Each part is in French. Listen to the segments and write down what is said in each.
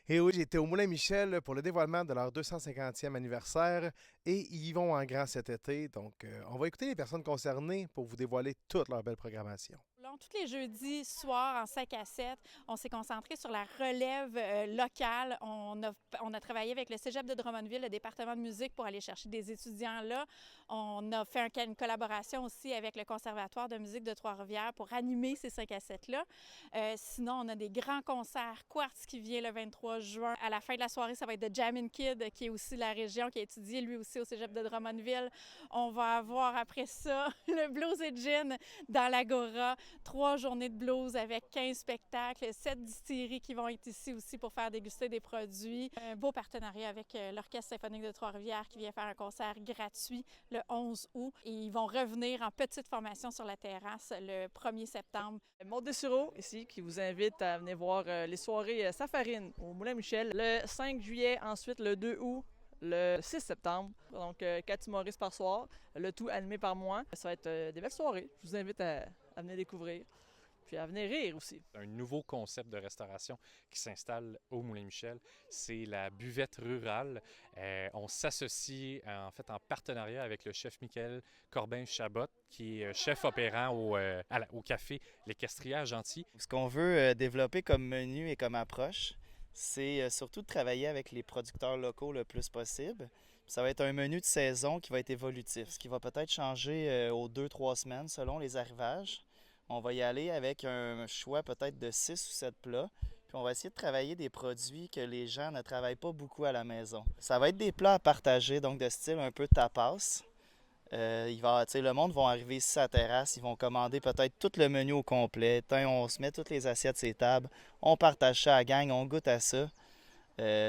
Et oui, j'étais au Moulin Michel pour le dévoilement de leur 250e anniversaire et ils y vont en grand cet été. Donc, on va écouter les personnes concernées pour vous dévoiler toute leur belle programmation. Tous les jeudis soirs en 5 à 7, on s'est concentré sur la relève locale. On a travaillé avec le Cégep de Drummondville, le département de musique, pour aller chercher des étudiants là. On a fait une collaboration aussi avec le Conservatoire de musique de Trois-Rivières pour animer ces 5 à 7-là. Sinon, on a des grands concerts. Quartz qui vient le 23 juin. À la fin de la soirée, ça va être The Jammin' Kid, qui est aussi de la région, qui a étudié lui aussi au Cégep de Drummondville. On va avoir après ça le Blues et Gin dans l'Agora. 3 journées de blues avec 15 spectacles, 7 distilleries qui vont être ici aussi pour faire déguster des produits. Un beau partenariat avec l'Orchestre symphonique de Trois-Rivières qui vient faire un concert gratuit le 11 août. Et ils vont revenir en petite formation sur la terrasse le 1er septembre. Maud Dessureau, ici, qui vous invite à venir voir les soirées Safarine au Moulin Michel le 5 juillet, ensuite le 2 août, le 6 septembre. Donc, 4 humoristes par soir, le tout animé par moi. Ça va être des belles soirées. Je vous invite à venir découvrir, puis à venir rire aussi. Un nouveau concept de restauration qui s'installe au Moulin Michel, c'est la buvette rurale. On s'associe en fait en partenariat avec le chef Michael Corbin-Chabot, qui est chef opérant au café L'Équestrière Gentil. Ce qu'on veut développer comme menu et comme approche, c'est surtout de travailler avec les producteurs locaux le plus possible. Ça va être un menu de saison qui va être évolutif, ce qui va peut-être changer aux 2-3 semaines selon les arrivages. On va y aller avec un choix peut-être de 6 ou 7 plats. Puis on va essayer de travailler des produits que les gens ne travaillent pas beaucoup à la maison. Ça va être des plats à partager, donc de style un peu tapas. Le monde va arriver ici à la terrasse, ils vont commander peut-être tout le menu au complet. On se met toutes les assiettes sur les tables, on partage ça à la gang, on goûte à ça.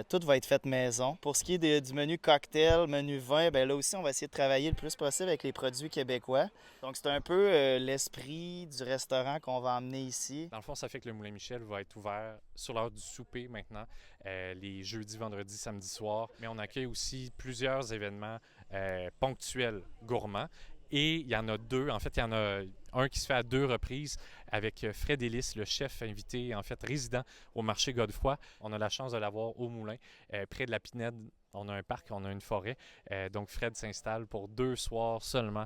Tout va être fait maison. Pour ce qui est du menu cocktail, menu vin, là aussi, on va essayer de travailler le plus possible avec les produits québécois. Donc, c'est un peu l'esprit du restaurant qu'on va emmener ici. Dans le fond, ça fait que le Moulin Michel va être ouvert sur l'heure du souper maintenant, les jeudis, vendredis, samedis soirs. Mais on accueille aussi plusieurs événements ponctuels gourmands. Et il y en a deux. En fait, il y en a un qui se fait à 2 reprises avec Fred Ellis, le chef invité, en fait, résident au marché Godefroy. On a la chance de l'avoir au Moulin, près de la Pinède. On a un parc, on a une forêt. Donc, Fred s'installe pour 2 soirs seulement,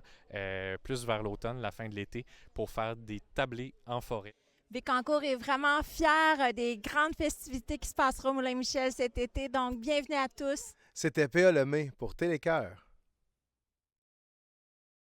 plus vers l'automne, la fin de l'été, pour faire des tablés en forêt. Bécancour est vraiment fier des grandes festivités qui se passeront au Moulin Michel cet été. Donc, bienvenue à tous. C'était P.A. Lemay pour Télécœur.